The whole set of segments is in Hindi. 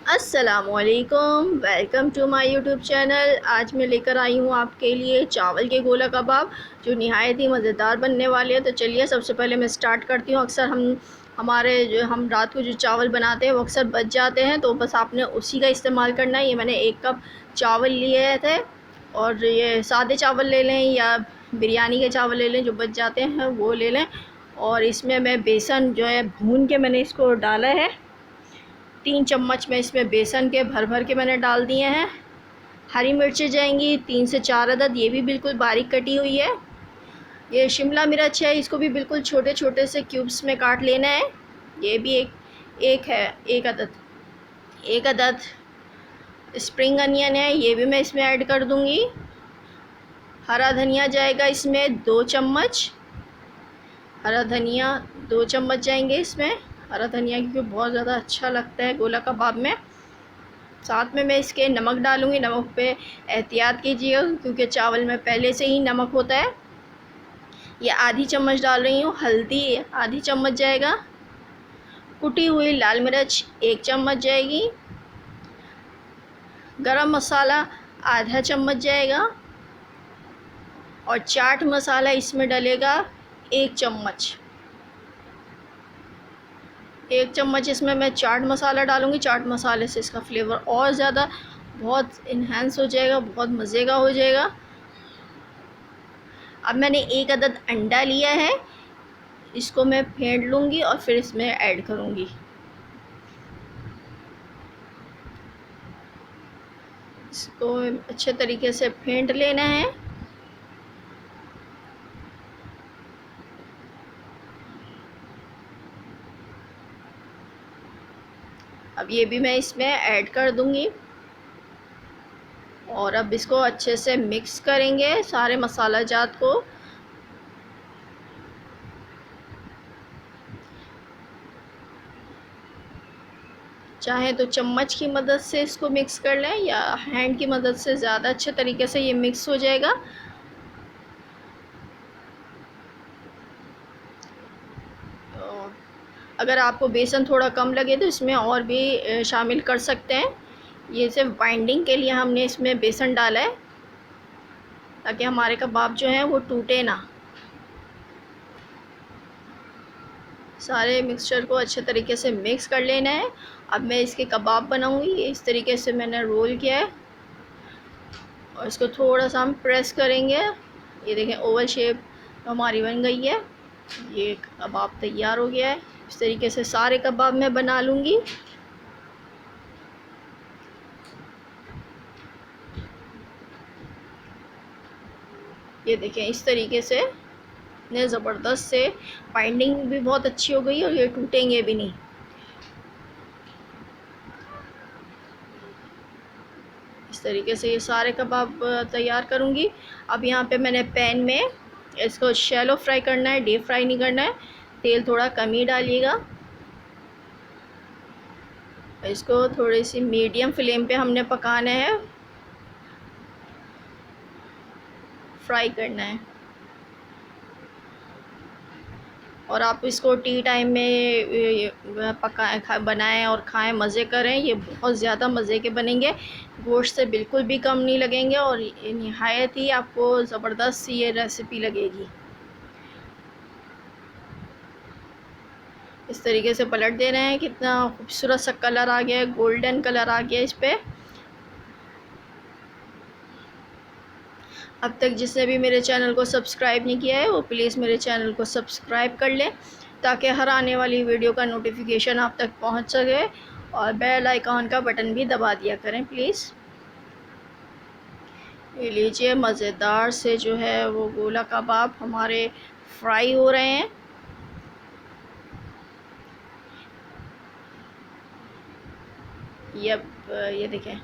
अस्सलामुअलैकुम, welcome to my YouTube channel. आज मैं लेकर आई हूँ आपके लिए चावल के गोला कबाब जो नहायत ही मज़ेदार बनने वाले हैं। तो चलिए सबसे पहले मैं स्टार्ट करती हूँ। अक्सर हम रात को जो चावल बनाते हैं वो अक्सर बच जाते हैं, तो बस आपने उसी का इस्तेमाल करना है। ये मैंने 1 कप चावल लिए थे, और ये सादे चावल ले लें या बिरयानी के चावल ले लें, जो बच जाते हैं वो ले लें। और इसमें मैं बेसन जो है भून के मैंने इसको डाला है। 3 चम्मच में इसमें बेसन के भर भर के मैंने डाल दिए हैं। हरी मिर्चें जाएंगी 3 से 4 अदद, ये भी बिल्कुल बारीक कटी हुई है। ये शिमला मिर्च है, इसको भी बिल्कुल छोटे छोटे से क्यूब्स में काट लेना है। ये भी एक अदद। 1 अदद स्प्रिंग अनियन है, ये भी मैं इसमें ऐड कर दूँगी। हरा धनिया जाएगा इसमें 2 चम्मच। हरा धनिया 2 चम्मच जाएंगे इसमें। हरा धनिया क्योंकि बहुत ज़्यादा अच्छा लगता है गोला कबाब में। साथ में मैं इसके नमक डालूँगी। नमक पे एहतियात कीजिएगा क्योंकि चावल में पहले से ही नमक होता है। ये आधी चम्मच डाल रही हूँ। हल्दी आधी चम्मच जाएगा। कुटी हुई लाल मिर्च 1 चम्मच जाएगी। गरम मसाला आधा चम्मच जाएगा। और चाट मसाला इसमें डलेगा 1 चम्मच। 1 चम्मच इसमें मैं चाट मसाला डालूँगी। चाट मसाले से इसका फ्लेवर और ज़्यादा बहुत इन्हेंस हो जाएगा, बहुत मज़े का हो जाएगा। अब मैंने 1 अदद अंडा लिया है, इसको मैं फेंट लूँगी और फिर इसमें ऐड करूँगी। इसको अच्छे तरीके से फेंट लेना है। अब ये भी मैं इसमें ऐड कर दूँगी और अब इसको अच्छे से मिक्स करेंगे सारे मसाला जात को। चाहे तो चम्मच की मदद से इसको मिक्स कर लें या हैंड की मदद से, ज़्यादा अच्छे तरीके से ये मिक्स हो जाएगा। तो अगर आपको बेसन थोड़ा कम लगे तो इसमें और भी शामिल कर सकते हैं। ये सिर्फ बाइंडिंग के लिए हमने इसमें बेसन डाला है ताकि हमारे कबाब जो हैं वो टूटे ना। सारे मिक्सचर को अच्छे तरीके से मिक्स कर लेना है। अब मैं इसके कबाब बनाऊंगी। इस तरीके से मैंने रोल किया है और इसको थोड़ा सा हम प्रेस करेंगे। ये देखें ओवल शेप हमारी बन गई है। ये कबाब तैयार हो गया है। इस तरीके से सारे कबाब मैं बना लूँगी। ये देखें इस तरीके से इतने ज़बरदस्त से बाइंडिंग भी बहुत अच्छी हो गई और ये टूटेंगे भी नहीं। इस तरीके से ये सारे कबाब तैयार करूँगी। अब यहाँ पे मैंने पैन में इसको शैलो फ्राई करना है, डीप फ्राई नहीं करना है। तेल थोड़ा कम ही डालिएगा। इसको थोड़ी सी मीडियम फ्लेम पे हमने पकाना है, फ्राई करना है। और आप इसको टी टाइम में बनाएं और खाएं, मज़े करें। ये बहुत ज़्यादा मज़े के बनेंगे, गोश्त से बिल्कुल भी कम नहीं लगेंगे और निहायत ही आपको ज़बरदस्त सी ये रेसिपी लगेगी। इस तरीके से पलट दे रहे हैं। कितना खूबसूरत सा कलर आ गया है, गोल्डन कलर आ गया है इस पर। अब तक जिसने भी मेरे चैनल को सब्सक्राइब नहीं किया है वो प्लीज़ मेरे चैनल को सब्सक्राइब कर लें ताकि हर आने वाली वीडियो का नोटिफिकेशन आप तक पहुंच सके। और बेल आइकॉन का बटन भी दबा दिया करें प्लीज़। ये लीजिए मज़ेदार से जो है वो गोला कबाब हमारे फ्राई हो रहे हैं। ये देखें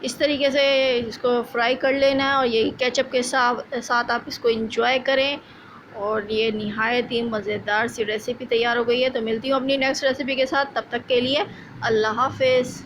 इस तरीके से इसको फ्राई कर लेना है और ये केचप के साथ आप इसको एंजॉय करें। और ये निहायत ही मज़ेदार सी रेसिपी तैयार हो गई है। तो मिलती हूँ अपनी नेक्स्ट रेसिपी के साथ, तब तक के लिए अल्लाह हाफ़िज़।